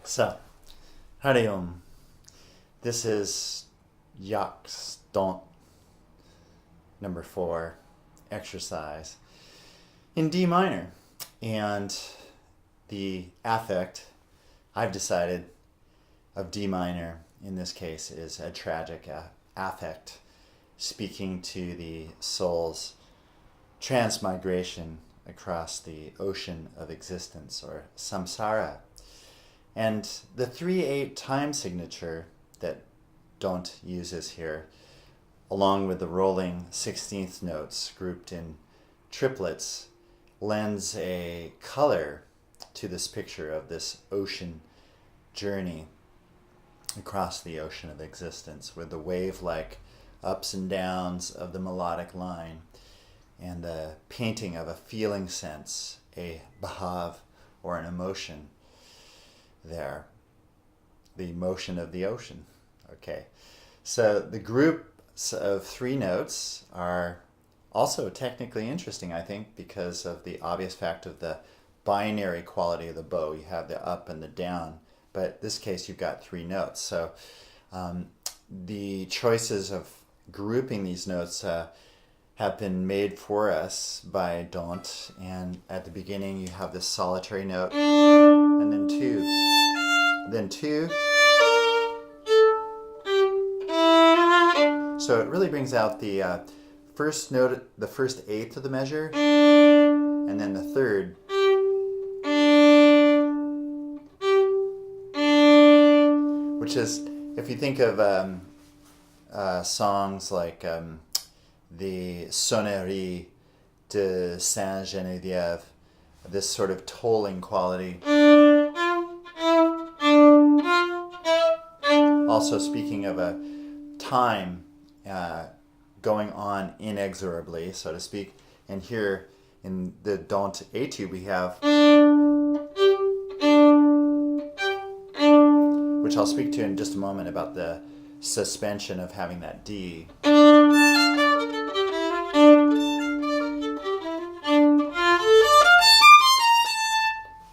So, Hari Om. This is Yaks Don't number 4 exercise in D minor. And the affect I've decided of D minor in this case is a tragic affect, speaking to the soul's transmigration across the ocean of existence, or samsara. And the 3/8 time signature that Don't uses here, along with the rolling 16th notes grouped in triplets, lends a color to this picture of this ocean journey across the ocean of existence, with the wave-like ups and downs of the melodic line and the painting of a feeling sense, a bhav, or an emotion there, the motion of the ocean. Okay, so the groups of 3 notes are also technically interesting, I think, because of the obvious fact of the binary quality of the bow. You have the up and the down, but in this case you've got 3 notes. So the choices of grouping these notes have been made for us by Don't, and at the beginning you have this solitary note, and then 2, then 2. So it really brings out the first note, the first eighth of the measure, and then the third, which is, if you think of songs like the Sonnerie de Saint-Geneviève, this sort of tolling quality. Also speaking of a time going on inexorably, so to speak. And here in the Don't Etude we have, which I'll speak to in just a moment, about the suspension of having that D.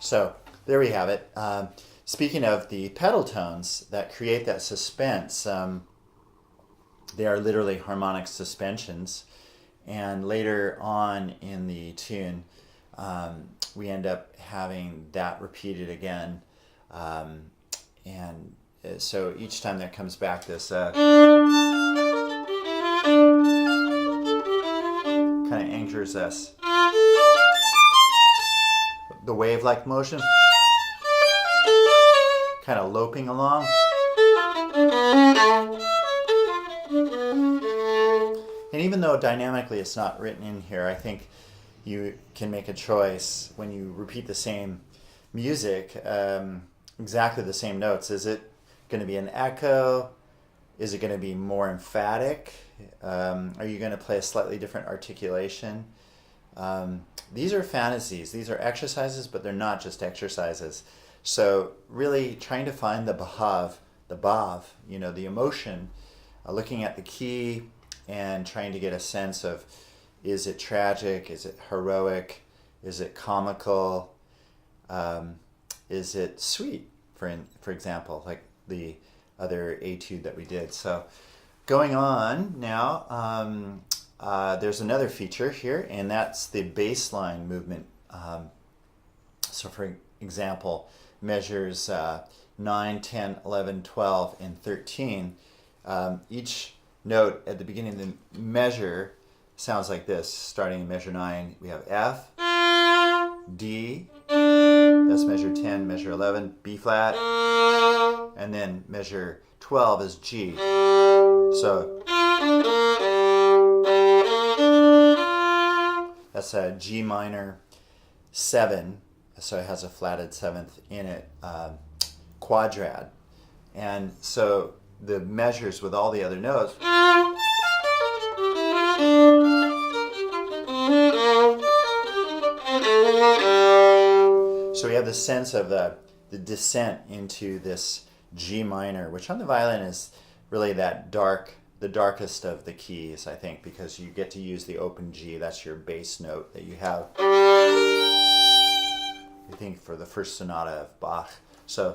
So there we have it. Speaking of the pedal tones that create that suspense, they are literally harmonic suspensions. And later on in the tune, we end up having that repeated again. And so each time that comes back, this kind of anchors us. The wave-like motion, kind of loping along. And even though dynamically it's not written in here, I think you can make a choice when you repeat the same music, exactly the same notes. Is it going to be an echo? Is it going to be more emphatic? Are you going to play a slightly different articulation? These are fantasies. These are exercises, but they're not just exercises. So really trying to find the bhav, the emotion, looking at the key and trying to get a sense of, is it tragic? Is it heroic? Is it comical? Is it sweet, for example, like the other etude that we did. So going on now, there's another feature here, and that's the baseline movement. So for example, measures 9, 10, 11, 12, and 13, each note at the beginning of the measure sounds like this. Starting in measure 9, we have F, D, that's measure 10, measure 11, B flat, and then measure 12 is G. So that's a G minor 7, so it has a flatted 7th in it, quadrad. And so the measures with all the other notes, so we have the sense of the descent into this G minor, which on the violin is really that the darkest of the keys, I think, because you get to use the open G. That's your bass note that you have. I think for the first sonata of Bach. So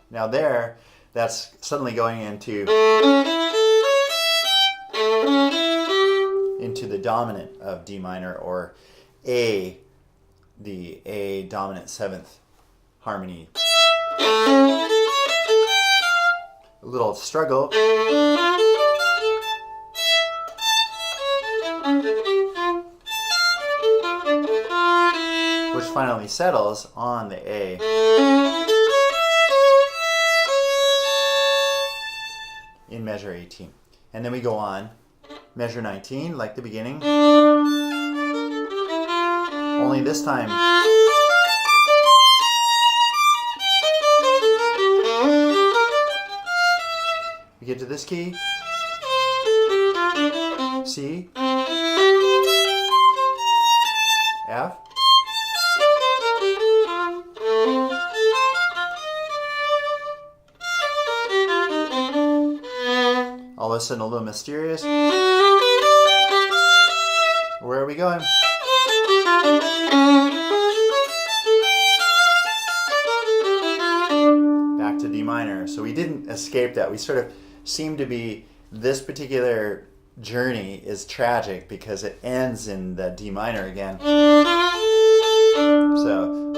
now there, that's suddenly going into the dominant of D minor, or A, the A dominant seventh harmony. A little struggle. Which finally settles on the A. In measure 18. And then we go on, measure 19, like the beginning. Only this time we get to this key, C, F, all of a sudden a little mysterious. Where are we going? Back to D minor. So we didn't escape that. We sort of seem to be, this particular journey is tragic because it ends in the D minor again. So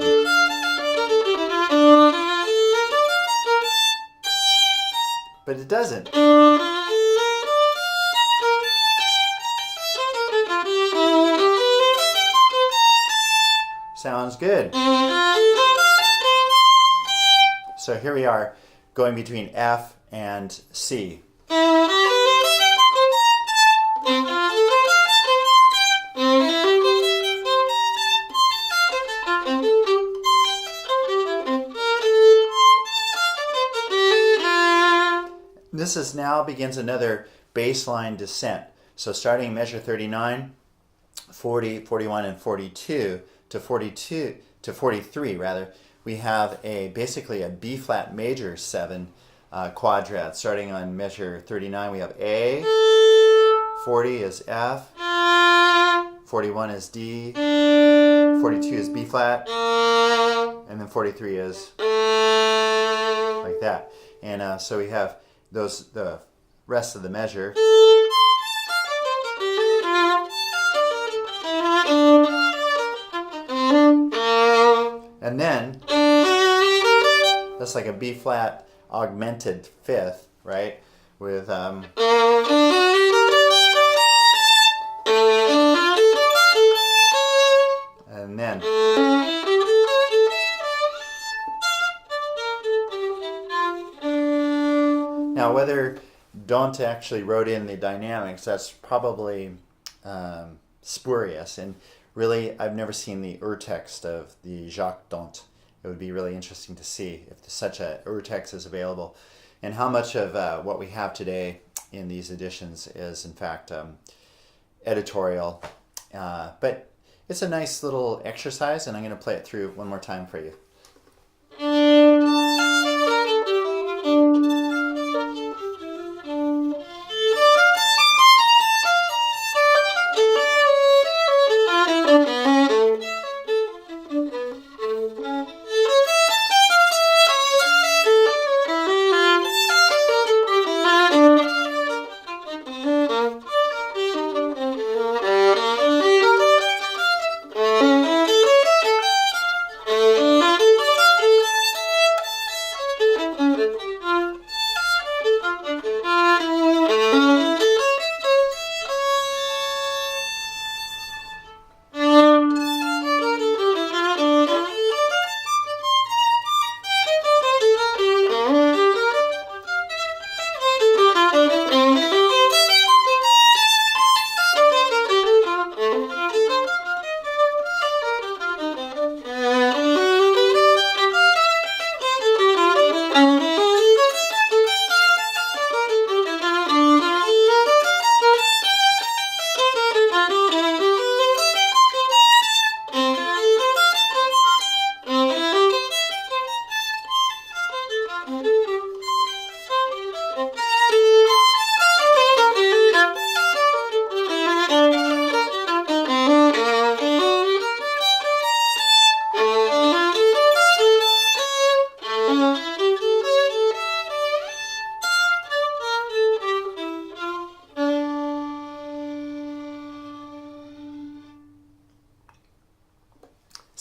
but it doesn't. Sounds good. So here we are going between F and C. This now begins another baseline descent. So starting measure 39, 40, 41, and 42 to 43 rather, we have basically a B flat major 7 quadrat. Starting on measure 39, we have A, 40 is F, 41 is D, 42 is B flat, and then 43 is like that. And so we have the rest of the measure. And then that's like a B flat augmented fifth, right? With and then now whether Dante actually wrote in the dynamics, that's probably spurious, and really I've never seen the urtext of the Jacques Dante. It would be really interesting to see if such a urtext is available, and how much of what we have today in these editions is in fact editorial. But it's a nice little exercise, and I'm going to play it through one more time for you.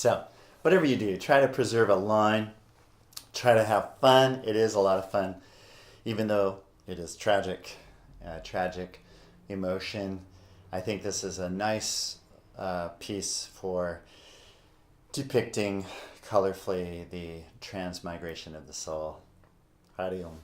So, whatever you do, try to preserve a line, try to have fun. It is a lot of fun, even though it is tragic, tragic emotion. I think this is a nice piece for depicting colorfully the transmigration of the soul. Hari Om.